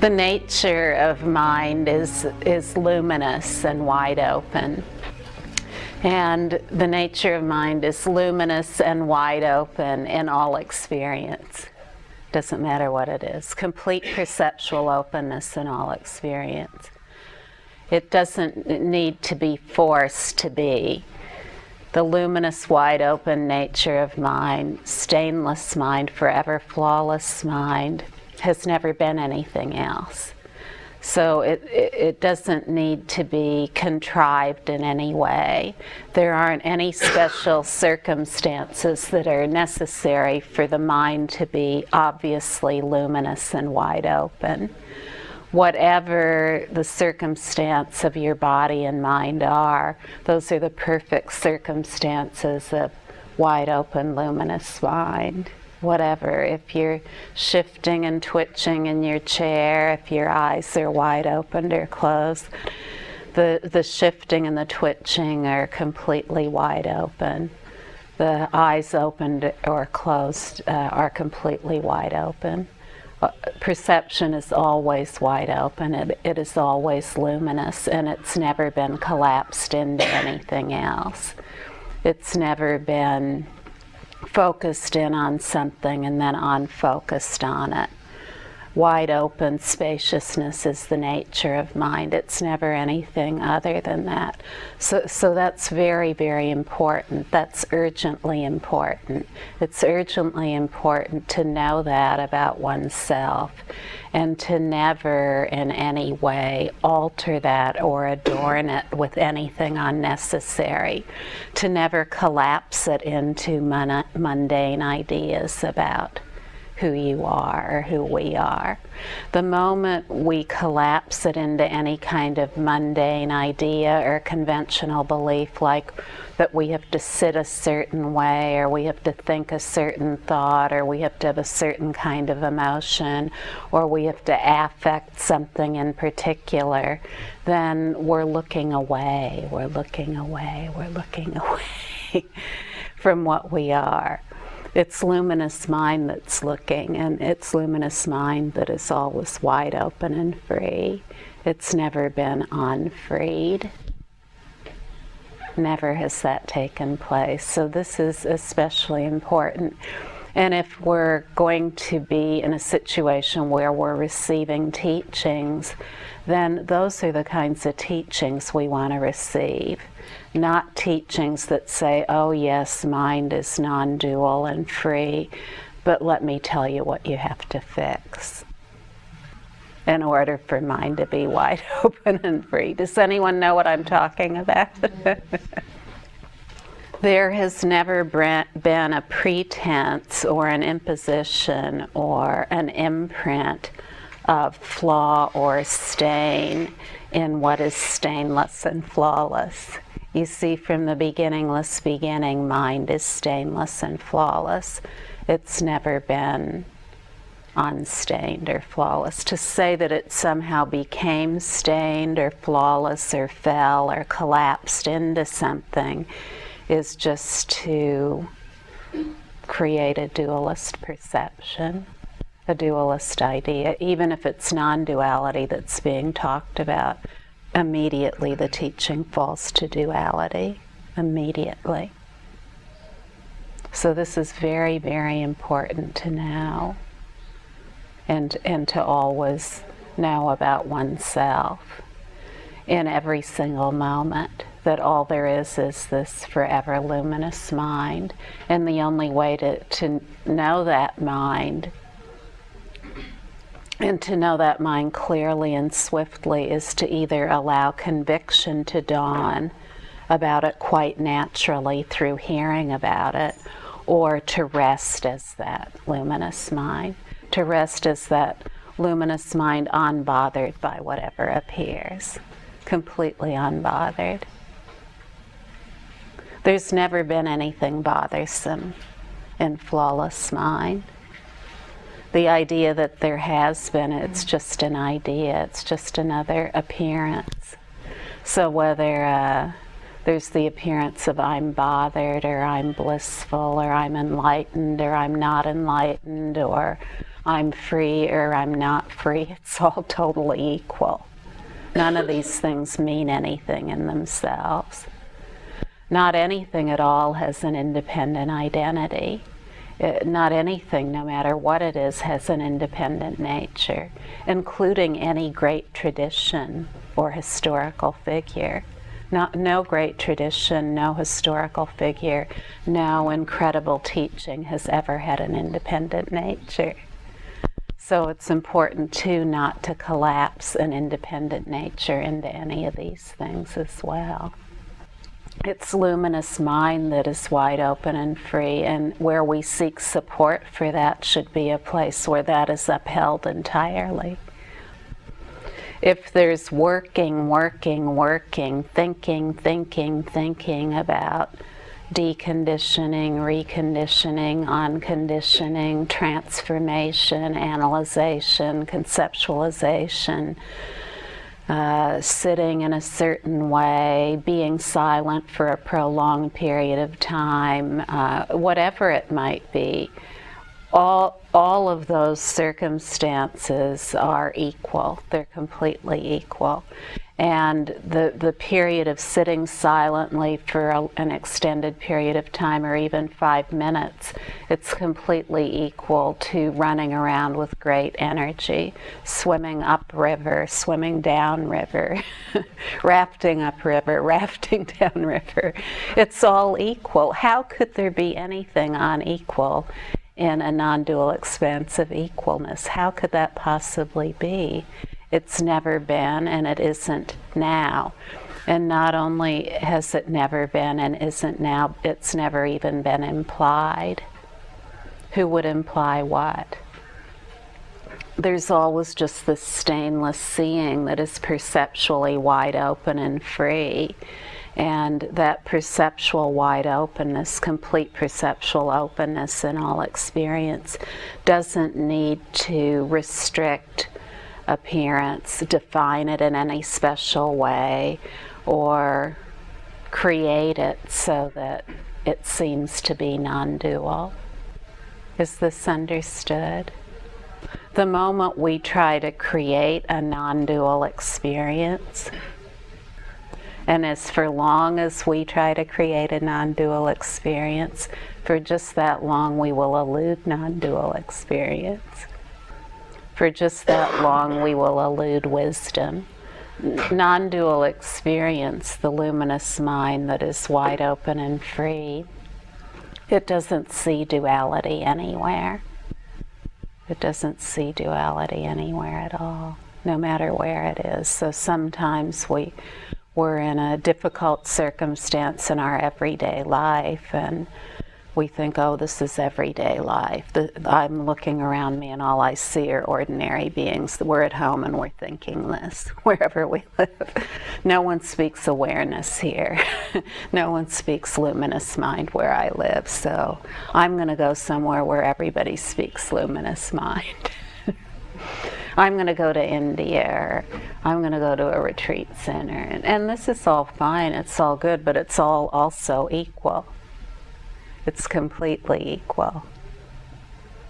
The nature of mind is luminous and wide open. And the nature of mind is luminous and wide open in all experience. Doesn't matter what it is. Complete perceptual openness in all experience. It doesn't need to be forced to be. The luminous, wide open nature of mind, stainless mind, forever flawless mind, has never been anything else. So it doesn't need to be contrived in any way. There aren't any special circumstances that are necessary for the mind to be obviously luminous and wide open. Whatever the circumstance of your body and mind are, those are the perfect circumstances of wide open, luminous mind. Whatever, if you're shifting and twitching in your chair, if your eyes are wide open or closed, the shifting and the twitching are completely wide open. The eyes opened or closed are completely wide open. Perception is always wide open. It is always luminous, and it's never been collapsed into anything else. It's never been focused in on something and then unfocused on it. Wide open spaciousness is the nature of mind. It's never anything other than that. So that's very, very important. That's urgently important. It's urgently important to know that about oneself and to never in any way alter that or adorn it with anything unnecessary. To never collapse it into mundane ideas about who you are or who we are. The moment we collapse it into any kind of mundane idea or conventional belief, like that we have to sit a certain way, or we have to think a certain thought, or we have to have a certain kind of emotion, or we have to affect something in particular, then we're looking away, we're looking away, we're looking away from what we are. It's luminous mind that's looking, and it's luminous mind that is always wide open and free. It's never been unfreed. Never has that taken place. So this is especially important. And if we're going to be in a situation where we're receiving teachings, then those are the kinds of teachings we want to receive. Not teachings that say, oh yes, mind is non-dual and free, but let me tell you what you have to fix in order for mind to be wide open and free. Does anyone know what I'm talking about? There has never been a pretense or an imposition or an imprint of flaw or stain in what is stainless and flawless. You see, from the beginningless beginning, mind is stainless and flawless. It's never been unstained or flawless. To say that it somehow became stained or flawless or fell or collapsed into something is just to create a dualist perception, a dualist idea. Even if it's non-duality that's being talked about, immediately the teaching falls to duality, immediately. So this is very, very important to know, and to always know about oneself in every single moment, that all there is this forever luminous mind. And the only way to know that mind, and to know that mind clearly and swiftly, is to either allow conviction to dawn about it quite naturally through hearing about it, or to rest as that luminous mind, to rest as that luminous mind unbothered by whatever appears, completely unbothered. There's never been anything bothersome in flawless mind. The idea that there has been, it's just an idea, it's just another appearance. So whether There's the appearance of I'm bothered, or I'm blissful, or I'm enlightened, or I'm not enlightened, or I'm free, or I'm not free. It's all totally equal. None of these things mean anything in themselves. Not anything at all has an independent identity. Not anything, no matter what it is, has an independent nature, including any great tradition or historical figure. No great tradition, no historical figure, no incredible teaching has ever had an independent nature. So it's important too not to collapse an independent nature into any of these things as well. It's luminous mind that is wide open and free, and where we seek support for that should be a place where that is upheld entirely. If there's working, thinking about deconditioning, reconditioning, unconditioning, transformation, analyzation, conceptualization, sitting in a certain way, being silent for a prolonged period of time, whatever it might be, all of those circumstances are equal. They're completely equal. And the period of sitting silently for an extended period of time, or even 5 minutes, it's completely equal to running around with great energy, swimming upriver, swimming downriver, rafting upriver, rafting downriver. It's all equal. How could there be anything unequal in a non-dual expanse of equalness? How could that possibly be? It's never been, and it isn't now. And not only has it never been and isn't now, it's never even been implied. Who would imply what? There's always just this stainless seeing that is perceptually wide open and free. And that perceptual wide openness, complete perceptual openness in all experience, doesn't need to restrict appearance, define it in any special way, or create it so that it seems to be non-dual. Is this understood? The moment we try to create a non-dual experience, and as for long as we try to create a non-dual experience, for just that long we will elude non-dual experience. For just that long we will elude wisdom. Non-dual experience, the luminous mind that is wide open and free, it doesn't see duality anywhere. It doesn't see duality anywhere at all, no matter where it is. So sometimes we're in a difficult circumstance in our everyday life, and we think, oh, this is everyday life. I'm looking around me and all I see are ordinary beings. We're at home and we're thinking this, wherever we live. No one speaks awareness here. No one speaks luminous mind where I live. So I'm going to go somewhere where everybody speaks luminous mind. I'm going to go to India, or I'm going to go to a retreat center. And this is all fine, it's all good, but it's all also equal. It's completely equal.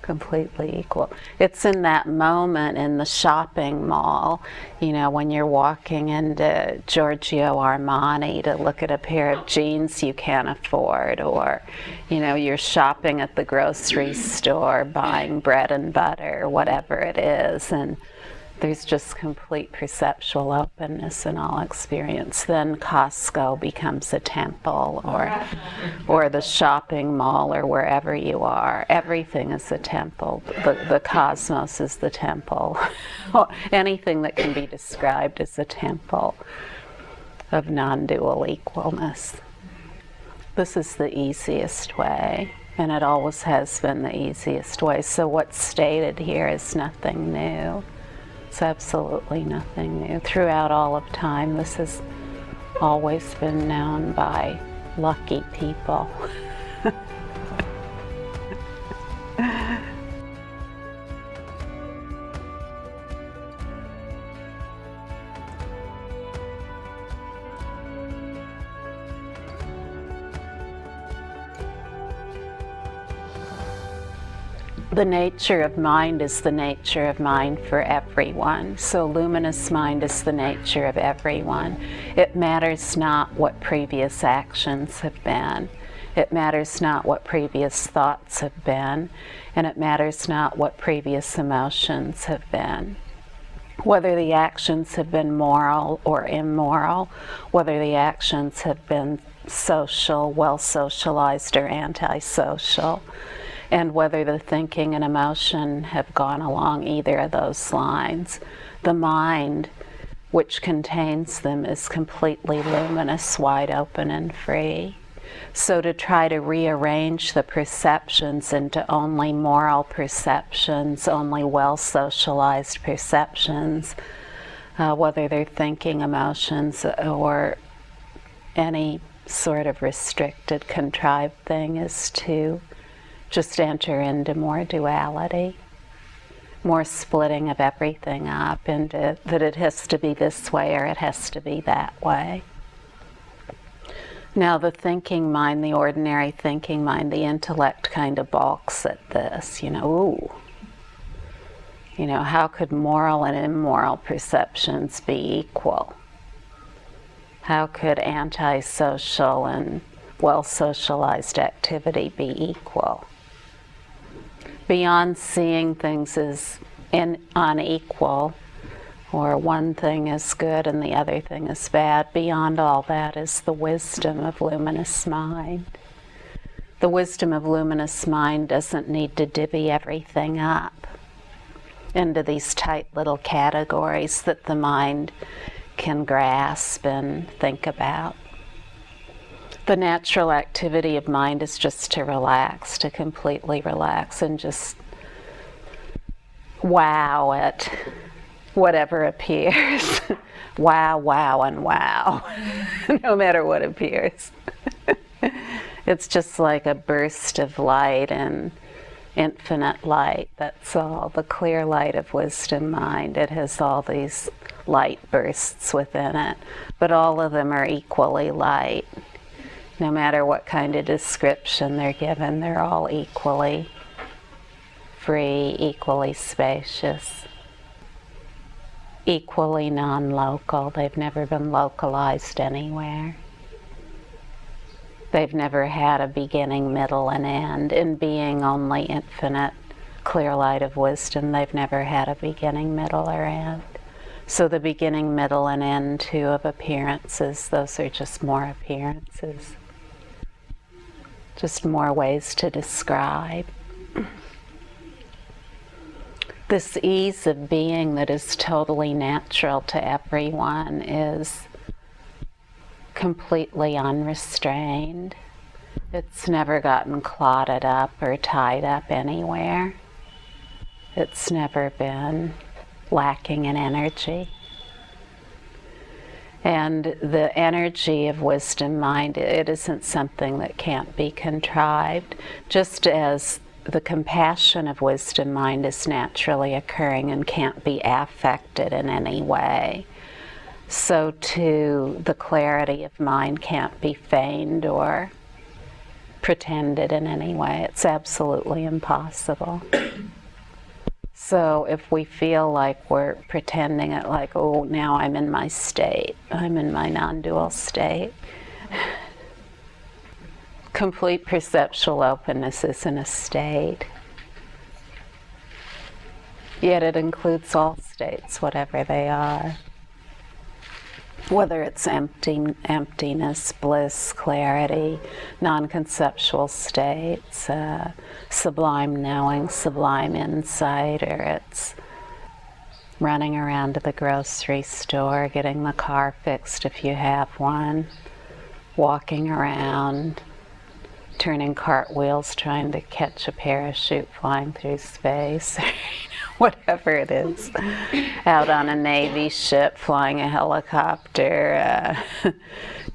Completely equal. It's in that moment in the shopping mall, when you're walking into Giorgio Armani to look at a pair of jeans you can't afford, or, you're shopping at the grocery store buying bread and butter, whatever it is, and there's just complete perceptual openness in all experience. Then Costco becomes a temple, or the shopping mall, or wherever you are. Everything is a temple. The cosmos is the temple. Anything that can be described as a temple of non-dual equalness. This is the easiest way, and it always has been the easiest way. So what's stated here is nothing new. It's absolutely nothing new. Throughout all of time, this has always been known by lucky people. The nature of mind is the nature of mind for everyone. So luminous mind is the nature of everyone. It matters not what previous actions have been. It matters not what previous thoughts have been. And it matters not what previous emotions have been. Whether the actions have been moral or immoral, whether the actions have been social, well-socialized, or antisocial, and whether the thinking and emotion have gone along either of those lines, the mind which contains them is completely luminous, wide open, and free. So to try to rearrange the perceptions into only moral perceptions, only well-socialized perceptions, whether they're thinking emotions or any sort of restricted, contrived thing, is to just enter into more duality, more splitting of everything up into that it has to be this way or it has to be that way. Now the thinking mind, the ordinary thinking mind, the intellect kind of balks at this, ooh. How could moral and immoral perceptions be equal? How could antisocial and well-socialized activity be equal? Beyond seeing things as unequal, or one thing is good and the other thing is bad, beyond all that is the wisdom of luminous mind. The wisdom of luminous mind doesn't need to divvy everything up into these tight little categories that the mind can grasp and think about. The natural activity of mind is just to relax, to completely relax and just wow at whatever appears. Wow, wow, and wow, no matter what appears. It's just like a burst of light and infinite light, that's all. The clear light of wisdom mind, it has all these light bursts within it, but all of them are equally light. No matter what kind of description they're given, they're all equally free, equally spacious, equally non-local. They've never been localized anywhere. They've never had a beginning, middle, and end. In being only infinite, clear light of wisdom, they've never had a beginning, middle, or end. So the beginning, middle, and end, too, of appearances, those are just more appearances. Just more ways to describe. This ease of being that is totally natural to everyone is completely unrestrained. It's never gotten clotted up or tied up anywhere. It's never been lacking in energy. And the energy of wisdom mind, it isn't something that can't be contrived, just as the compassion of wisdom mind is naturally occurring and can't be affected in any way. So too, the clarity of mind can't be feigned or pretended in any way. It's absolutely impossible. So if we feel like we're pretending it, like, oh, now I'm in my state, I'm in my non-dual state. Complete perceptual openness isn't a state. Yet it includes all states, whatever they are. Whether it's emptiness, bliss, clarity, non-conceptual states, sublime knowing, sublime insight, or it's running around to the grocery store, getting the car fixed if you have one, walking around, turning cartwheels, trying to catch a parachute flying through space, whatever it is, out on a Navy ship, flying a helicopter,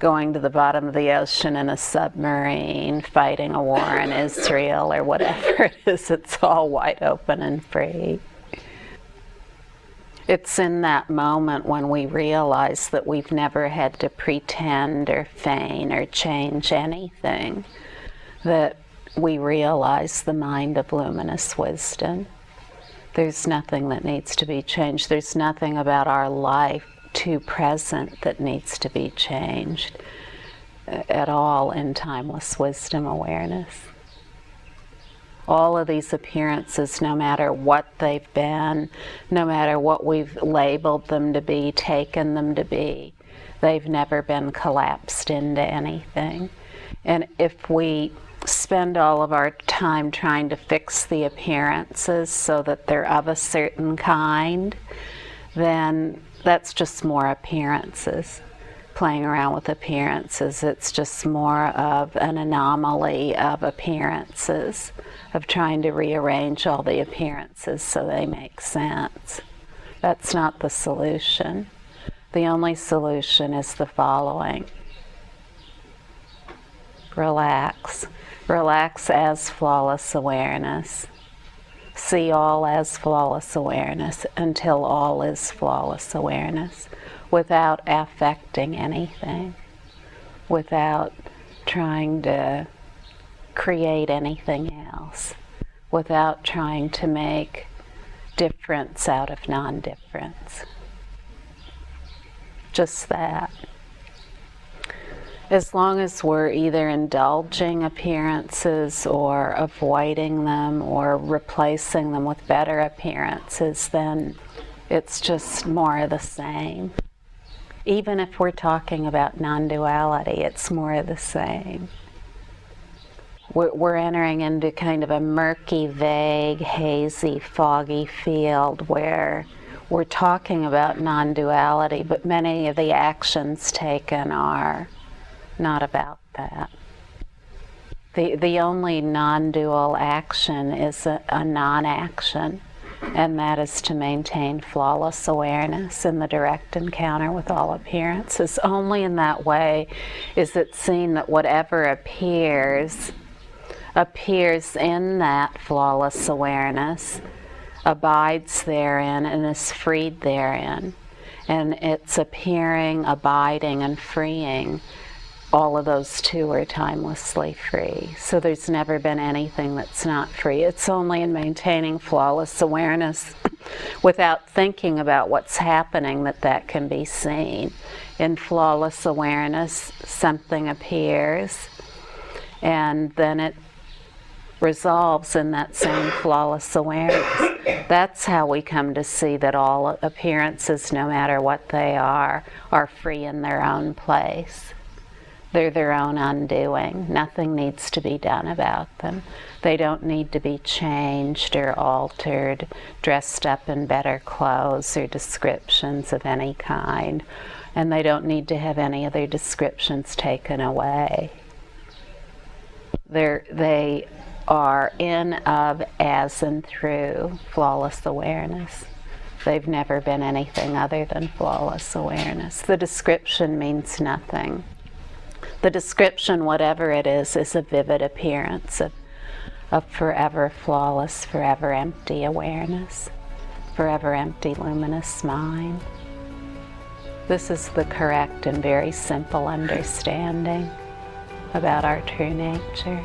going to the bottom of the ocean in a submarine, fighting a war in Israel, or whatever it is, it's all wide open and free. It's in that moment when we realize that we've never had to pretend or feign or change anything, that we realize the mind of luminous wisdom. There's nothing that needs to be changed. There's nothing about our life to present that needs to be changed at all in timeless wisdom awareness. All of these appearances, no matter what they've been, no matter what we've labeled them to be, taken them to be, they've never been collapsed into anything. And if we spend all of our time trying to fix the appearances so that they're of a certain kind, then that's just more appearances. Playing around with appearances, it's just more of an anomaly of appearances, of trying to rearrange all the appearances so they make sense. That's not the solution. The only solution is the following. Relax. Relax as flawless awareness. See all as flawless awareness until all is flawless awareness, without affecting anything, without trying to create anything else, without trying to make difference out of non-difference. Just that. As long as we're either indulging appearances or avoiding them or replacing them with better appearances, then it's just more of the same. Even if we're talking about non-duality, it's more of the same. We're entering into kind of a murky, vague, hazy, foggy field where we're talking about non-duality, but many of the actions taken are not about that. The only non-dual action is a non-action, and that is to maintain flawless awareness in the direct encounter with all appearances. Only in that way is it seen that whatever appears in that flawless awareness, abides therein, and is freed therein. And it's appearing, abiding, and freeing. All of those two are timelessly free. So there's never been anything that's not free. It's only in maintaining flawless awareness without thinking about what's happening that can be seen. In flawless awareness, something appears, and then it resolves in that same flawless awareness. That's how we come to see that all appearances, no matter what they are free in their own place. They're their own undoing. Nothing needs to be done about them. They don't need to be changed or altered, dressed up in better clothes or descriptions of any kind. And they don't need to have any of their descriptions taken away. They are in, of, as, and through flawless awareness. They've never been anything other than flawless awareness. The description means nothing. The description, whatever it is a vivid appearance of forever flawless, forever empty awareness, forever empty luminous mind. This is the correct and very simple understanding about our true nature.